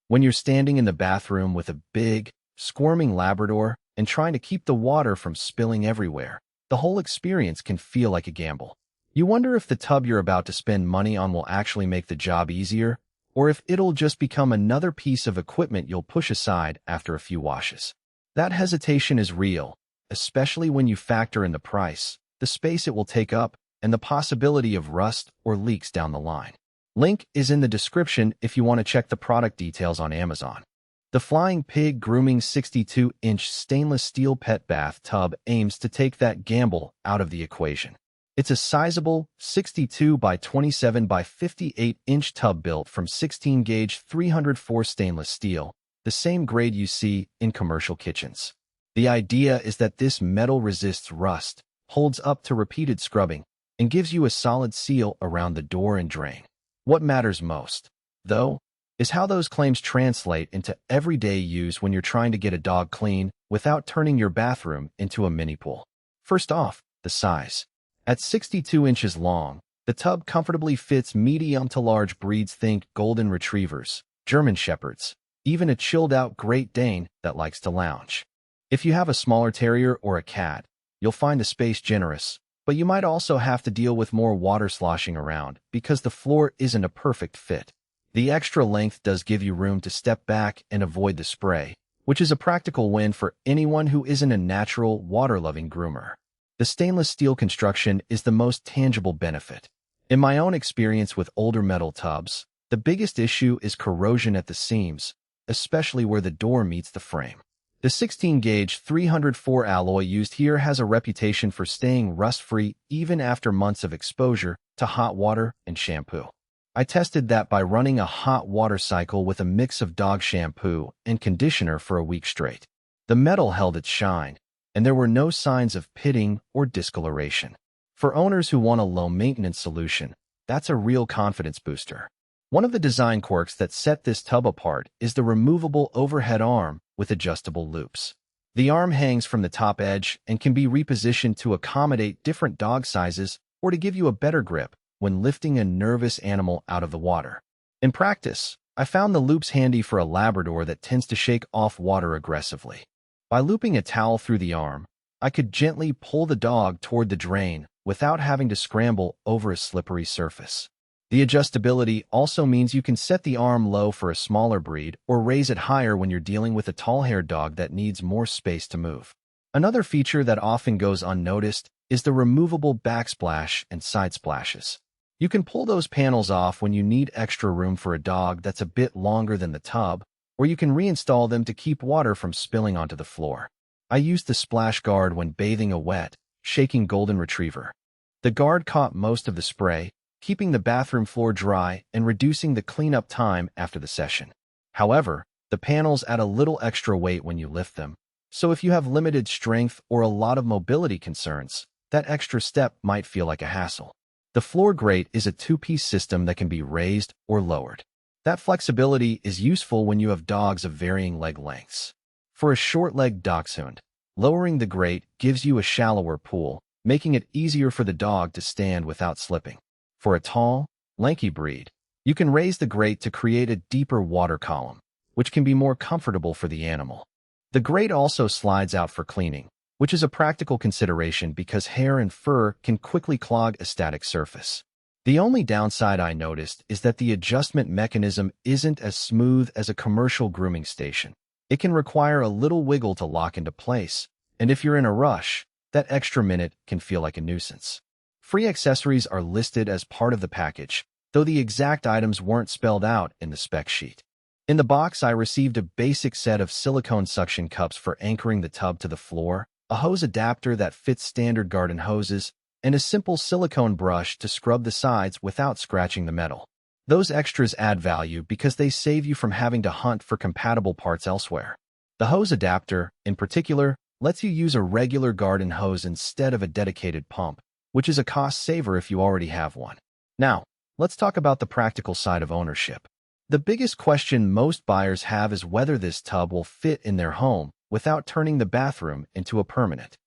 When you're standing in the bathroom with a big, squirming Labrador and trying to keep the water from spilling everywhere, the whole experience can feel like a gamble. You wonder if the tub you're about to spend money on will actually make the job easier, or if it'll just become another piece of equipment you'll push aside after a few washes. That hesitation is real, especially when you factor in the price, the space it will take up, and the possibility of rust or leaks down the line. Link is in the description if you want to check the product details on Amazon. The Flying Pig Grooming 62-inch stainless steel pet bath tub aims to take that gamble out of the equation. It's a sizable 62 by 27 by 58-inch tub built from 16-gauge 304 stainless steel, the same grade you see in commercial kitchens. The idea is that this metal resists rust, holds up to repeated scrubbing, and gives you a solid seal around the door and drain. What matters most, though, is how those claims translate into everyday use when you're trying to get a dog clean without turning your bathroom into a mini pool. First off, the size. At 62 inches long, the tub comfortably fits medium to large breeds. Think golden retrievers, German shepherds, even a chilled-out Great Dane that likes to lounge. If you have a smaller terrier or a cat, you'll find the space generous, but you might also have to deal with more water sloshing around because the floor isn't a perfect fit. The extra length does give you room to step back and avoid the spray, which is a practical win for anyone who isn't a natural, water-loving groomer. The stainless steel construction is the most tangible benefit. In my own experience with older metal tubs, the biggest issue is corrosion at the seams, especially where the door meets the frame. The 16-gauge 304 alloy used here has a reputation for staying rust-free even after months of exposure to hot water and shampoo. I tested that by running a hot water cycle with a mix of dog shampoo and conditioner for a week straight. The metal held its shine, and there were no signs of pitting or discoloration. For owners who want a low-maintenance solution, that's a real confidence booster. One of the design quirks that set this tub apart is the removable overhead arm with adjustable loops. The arm hangs from the top edge and can be repositioned to accommodate different dog sizes or to give you a better grip when lifting a nervous animal out of the water. In practice, I found the loops handy for a Labrador that tends to shake off water aggressively. By looping a towel through the arm, I could gently pull the dog toward the drain without having to scramble over a slippery surface. The adjustability also means you can set the arm low for a smaller breed or raise it higher when you're dealing with a tall-haired dog that needs more space to move. Another feature that often goes unnoticed is the removable backsplash and side splashes. You can pull those panels off when you need extra room for a dog that's a bit longer than the tub, or you can reinstall them to keep water from spilling onto the floor. I used the splash guard when bathing a wet, shaking golden retriever. The guard caught most of the spray, keeping the bathroom floor dry and reducing the cleanup time after the session. However, the panels add a little extra weight when you lift them, so if you have limited strength or a lot of mobility concerns, that extra step might feel like a hassle. The floor grate is a two-piece system that can be raised or lowered. That flexibility is useful when you have dogs of varying leg lengths. For a short-legged dachshund, lowering the grate gives you a shallower pool, making it easier for the dog to stand without slipping. For a tall, lanky breed, you can raise the grate to create a deeper water column, which can be more comfortable for the animal. The grate also slides out for cleaning, which is a practical consideration because hair and fur can quickly clog a static surface. The only downside I noticed is that the adjustment mechanism isn't as smooth as a commercial grooming station. It can require a little wiggle to lock into place, and if you're in a rush, that extra minute can feel like a nuisance. Free accessories are listed as part of the package, though the exact items weren't spelled out in the spec sheet. In the box, I received a basic set of silicone suction cups for anchoring the tub to the floor, a hose adapter that fits standard garden hoses, and a simple silicone brush to scrub the sides without scratching the metal. Those extras add value because they save you from having to hunt for compatible parts elsewhere. The hose adapter, in particular, lets you use a regular garden hose instead of a dedicated pump, which is a cost saver if you already have one. Now, let's talk about the practical side of ownership. The biggest question most buyers have is whether this tub will fit in their home without turning the bathroom into a permanent.